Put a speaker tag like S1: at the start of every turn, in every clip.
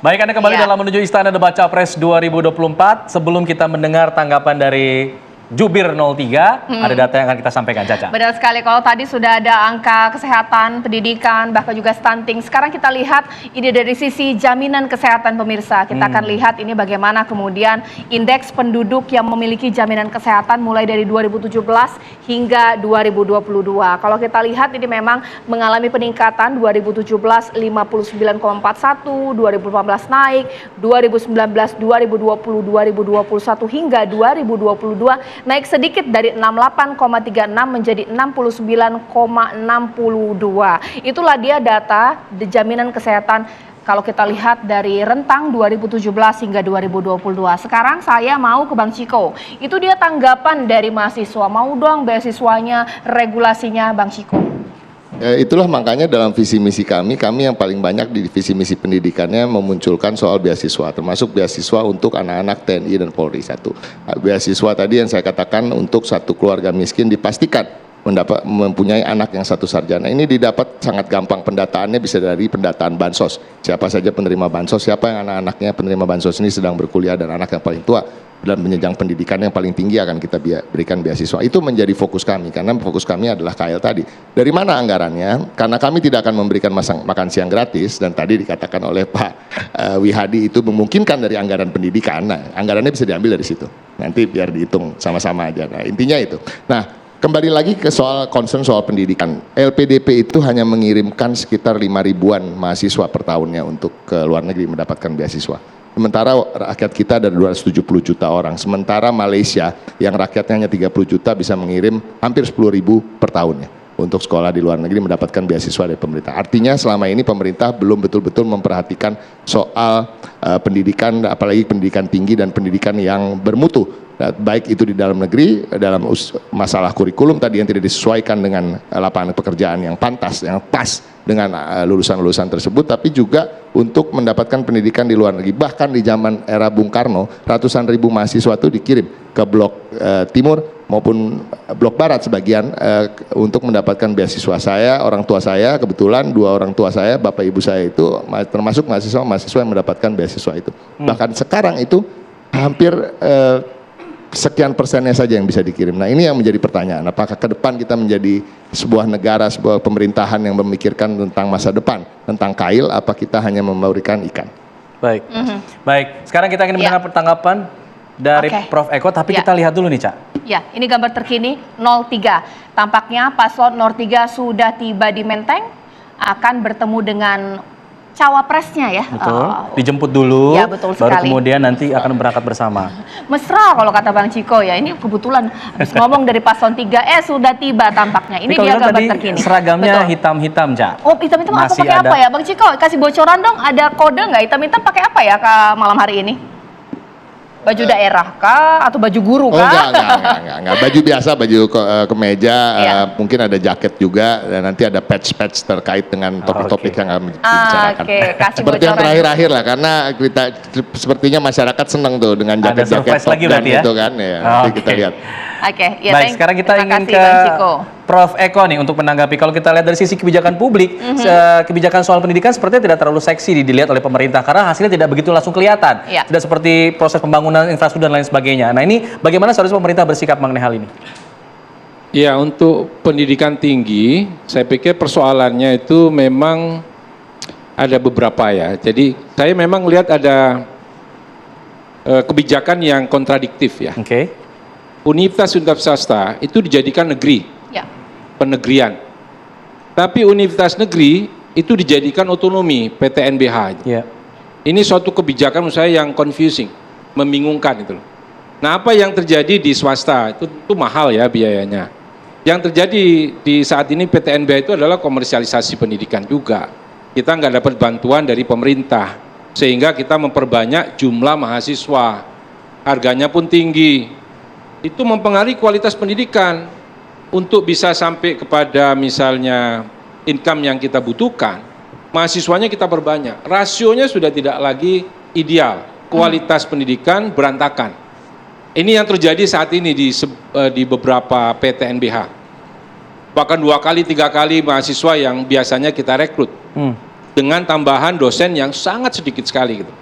S1: Baik, Anda kembali dalam menuju Istana Debat Capres 2024. Sebelum kita mendengar tanggapan dari Jubir 03, ada data yang akan kita sampaikan, Caca.
S2: Benar sekali, kalau tadi sudah ada angka kesehatan, pendidikan, bahkan juga stunting. Sekarang kita lihat ini dari sisi jaminan kesehatan pemirsa. Kita akan lihat ini bagaimana kemudian indeks penduduk yang memiliki jaminan kesehatan mulai dari 2017 hingga 2022. Kalau kita lihat ini memang mengalami peningkatan 2017 59,41, 2018 naik, 2019, 2020, 2021 hingga 2022 naik sedikit dari 68,36 menjadi 69,62. Itulah dia data jaminan kesehatan kalau kita lihat dari rentang 2017 hingga 2022. Sekarang saya mau ke Bang Ciko. Itu dia tanggapan dari mahasiswa. Mau dong beasiswanya, regulasinya Bang Ciko.
S3: Itulah makanya dalam visi misi kami yang paling banyak di visi misi pendidikannya memunculkan soal beasiswa, termasuk beasiswa untuk anak-anak TNI dan Polri. Satu, beasiswa tadi yang saya katakan untuk satu keluarga miskin dipastikan mempunyai anak yang satu sarjana. Ini didapat sangat gampang, pendataannya bisa dari pendataan bansos. Siapa saja penerima bansos, siapa yang anak-anaknya penerima bansos ini sedang berkuliah dan anak yang paling tua dan menjenjang pendidikan yang paling tinggi akan kita berikan beasiswa. Itu menjadi fokus kami, karena fokus kami adalah KL tadi. Dari mana anggarannya? Karena kami tidak akan memberikan makan siang gratis, dan tadi dikatakan oleh Pak Wihadi itu memungkinkan dari anggaran pendidikan. Nah, anggarannya bisa diambil dari situ. Nanti biar dihitung sama-sama aja. Nah, intinya itu. Nah, kembali lagi ke soal concern soal pendidikan. LPDP itu hanya mengirimkan sekitar 5.000-an mahasiswa per tahunnya untuk ke luar negeri mendapatkan beasiswa. Sementara rakyat kita ada 270 juta orang. Sementara Malaysia yang rakyatnya hanya 30 juta bisa mengirim hampir 10.000 per tahunnya untuk sekolah di luar negeri mendapatkan beasiswa dari pemerintah. Artinya selama ini pemerintah belum betul-betul memperhatikan soal pendidikan, apalagi pendidikan tinggi dan pendidikan yang bermutu. Baik itu di dalam negeri, dalam masalah kurikulum tadi yang tidak disesuaikan dengan lapangan pekerjaan yang pantas, yang pas dengan lulusan-lulusan tersebut, tapi juga untuk mendapatkan pendidikan di luar negeri. Bahkan di zaman era Bung Karno, ratusan ribu mahasiswa itu dikirim ke blok timur maupun blok barat sebagian untuk mendapatkan beasiswa. Saya, orang tua saya, kebetulan dua orang tua saya, bapak ibu saya itu termasuk mahasiswa yang mendapatkan beasiswa itu. Bahkan sekarang itu hampir sekian persennya saja yang bisa dikirim. Nah, ini yang menjadi pertanyaan. Apakah ke depan kita menjadi sebuah negara, sebuah pemerintahan yang memikirkan tentang masa depan, tentang kail, apa kita hanya memberikan ikan?
S1: Baik. Baik. Sekarang kita ingin mendengar tanggapan dari Prof. Eko, tapi kita lihat dulu nih, Cak.
S2: Ya, ini gambar terkini 03. Tampaknya paslon 03 sudah tiba di Menteng, akan bertemu dengan cawapresnya ya.
S1: Betul, dijemput dulu,
S2: ya, betul
S1: baru
S2: sekali.
S1: kemudian nanti akan berangkat bersama.
S2: Mesra kalau kata Bang Ciko ya, ini kebetulan habis ngomong dari paslon 3, sudah tiba tampaknya. Ini dia gambar terkini.
S1: Seragamnya hitam-hitam, Cak.
S2: Oh, hitam-hitam apa pakai apa ya? Bang Ciko, kasih bocoran dong, ada kode nggak hitam-hitam pakai apa ya ke malam hari ini? Baju daerah kah atau baju guru kah?
S3: Enggak. Baju biasa, baju kemeja, mungkin ada jaket juga, dan nanti ada patch-patch terkait dengan topik-topik yang akan dibicarakan. Seperti yang terakhir-akhir lah, karena kita sepertinya masyarakat senang tuh dengan jaket-jaket top dan itu kan, ya. Nanti kita lihat.
S1: Baik, sekarang kita ingin ke Prof. Eko nih untuk menanggapi. Kalau kita lihat dari sisi kebijakan publik, kebijakan soal pendidikan sepertinya tidak terlalu seksi dilihat oleh pemerintah karena hasilnya tidak begitu langsung kelihatan. Tidak seperti proses pembangunan infrastruktur dan lain sebagainya. Nah, ini bagaimana seharusnya pemerintah bersikap mengenai hal ini?
S4: Ya, untuk pendidikan tinggi, saya pikir persoalannya itu memang ada beberapa ya. Jadi saya memang lihat ada kebijakan yang kontradiktif ya. Universitas swasta itu dijadikan negeri, penegrian. Tapi universitas negeri itu dijadikan otonomi, PTNBH. Ini suatu kebijakan menurut saya yang confusing, membingungkan itu. Nah, apa yang terjadi di swasta itu mahal ya biayanya. Yang terjadi di saat ini PTNBH itu adalah komersialisasi pendidikan juga. Kita nggak dapat bantuan dari pemerintah, sehingga kita memperbanyak jumlah mahasiswa. Harganya pun tinggi. Itu mempengaruhi kualitas pendidikan. Untuk bisa sampai kepada misalnya income yang kita butuhkan, mahasiswanya kita perbanyak. Rasionya sudah tidak lagi ideal. Kualitas pendidikan berantakan. Ini yang terjadi saat ini di beberapa PTNBH. Bahkan 2 kali, 3 kali mahasiswa yang biasanya kita rekrut. dengan tambahan dosen yang sangat sedikit sekali gitu.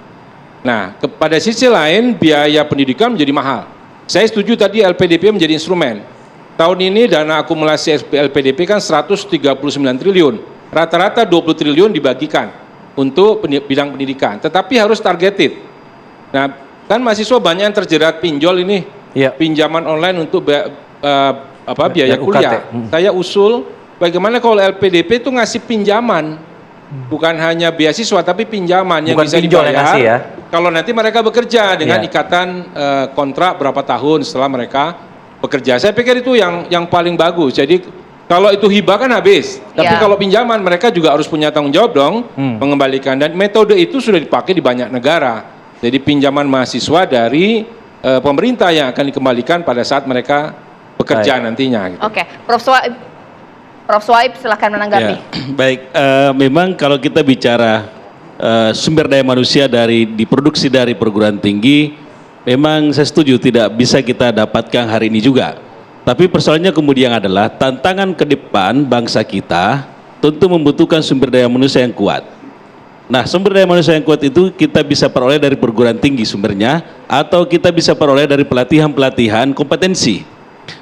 S4: Nah, pada sisi lain biaya pendidikan menjadi mahal. Saya setuju tadi LPDP menjadi instrumen. Tahun ini dana akumulasi LPDP kan 139 triliun. Rata-rata 20 triliun dibagikan untuk bidang pendidikan. Tetapi harus targeted. Nah, kan mahasiswa banyak yang terjerat pinjol ini. Pinjaman online untuk biaya kuliah. Saya usul bagaimana kalau LPDP itu ngasih pinjaman. Bukan hanya beasiswa tapi pinjaman yang bisa dibayar kalau nanti mereka bekerja dengan ikatan kontrak berapa tahun setelah mereka bekerja. Saya pikir itu yang paling bagus. Jadi kalau itu hibah kan habis, tapi kalau pinjaman mereka juga harus punya tanggung jawab dong mengembalikan, dan metode itu sudah dipakai di banyak negara. Jadi pinjaman mahasiswa dari pemerintah yang akan dikembalikan pada saat mereka bekerja nantinya. Gitu.
S2: Oke, Prof. Swaib silahkan menanggapi.
S5: Baik, memang kalau kita bicara sumber daya manusia diproduksi dari perguruan tinggi, memang saya setuju tidak bisa kita dapatkan hari ini juga. Tapi persoalannya kemudian adalah tantangan ke depan bangsa kita tentu membutuhkan sumber daya manusia yang kuat. Nah, sumber daya manusia yang kuat itu kita bisa peroleh dari perguruan tinggi sumbernya, atau kita bisa peroleh dari pelatihan-pelatihan kompetensi.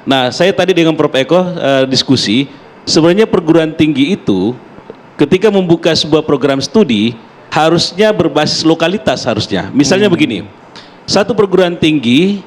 S5: Nah, saya tadi dengan Prof. Eko diskusi, sebenarnya perguruan tinggi itu ketika membuka sebuah program studi harusnya berbasis lokalitas harusnya. Misalnya begini, satu perguruan tinggi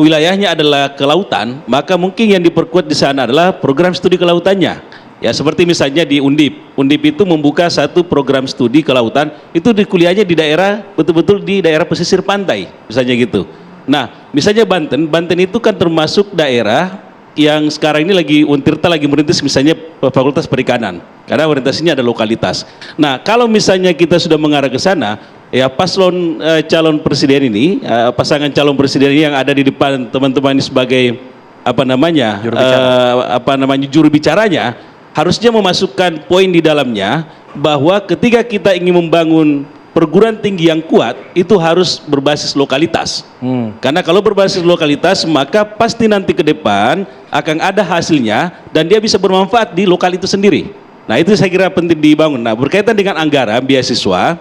S5: wilayahnya adalah kelautan, maka mungkin yang diperkuat di sana adalah program studi kelautannya. Ya, seperti misalnya di Undip. Undip itu membuka satu program studi kelautan, itu di kuliahnya di daerah, betul-betul di daerah pesisir pantai, misalnya gitu. Nah, misalnya Banten itu kan termasuk daerah yang sekarang ini Untirta lagi merintis misalnya Fakultas Perikanan, karena orientasinya ada lokalitas. Nah, kalau misalnya kita sudah mengarah ke sana, ya paslon calon presiden ini, pasangan calon presiden ini yang ada di depan teman-teman ini sebagai juru bicaranya, harusnya memasukkan poin di dalamnya bahwa ketika kita ingin membangun perguruan tinggi yang kuat itu harus berbasis lokalitas. Karena kalau berbasis lokalitas maka pasti nanti ke depan akan ada hasilnya dan dia bisa bermanfaat di lokal itu sendiri. Nah, itu saya kira penting dibangun. Nah, berkaitan dengan anggaran beasiswa,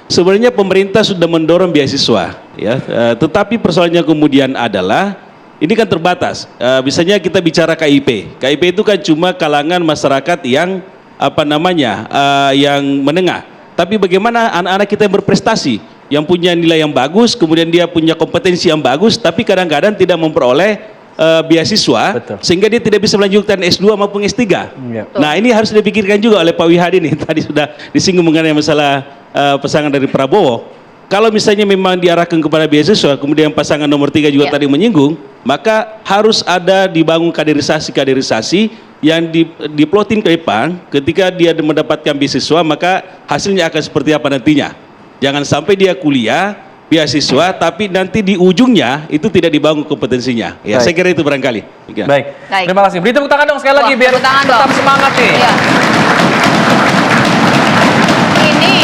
S5: sebenarnya pemerintah sudah mendorong beasiswa, ya. Tetapi persoalannya kemudian adalah ini kan terbatas. Misalnya kita bicara KIP. KIP itu kan cuma kalangan masyarakat yang yang menengah. Tapi bagaimana anak-anak kita yang berprestasi, yang punya nilai yang bagus, kemudian dia punya kompetensi yang bagus, tapi kadang-kadang tidak memperoleh beasiswa, sehingga dia tidak bisa melanjutkan S2 maupun S3. Nah, ini harus dipikirkan juga oleh Pak Wihadi nih. Tadi sudah disinggung mengenai masalah pasangan dari Prabowo. Kalau misalnya memang diarahkan kepada beasiswa, kemudian pasangan nomor 3 juga tadi menyinggung, maka harus ada dibangun kaderisasi yang diplotin ke depan. Ketika dia mendapatkan beasiswa, maka hasilnya akan seperti apa nantinya. Jangan sampai dia kuliah beasiswa tapi nanti di ujungnya itu tidak dibangun kompetensinya. Ya, saya kira itu barangkali.
S1: Baik. Terima kasih. Beri tepuk tangan dong sekali lagi biar tetap semangat nih.
S2: Ini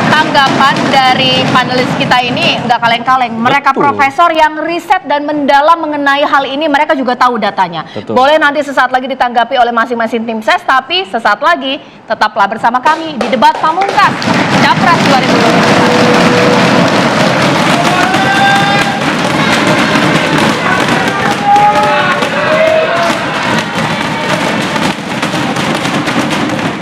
S2: tanggapan dari panelis kita ini nggak kaleng-kaleng. Mereka profesor yang riset dan mendalam mengenai hal ini, mereka juga tahu datanya. Boleh nanti sesaat lagi ditanggapi oleh masing-masing tim ses, tapi sesaat lagi tetaplah bersama kami di Debat Pamungkas.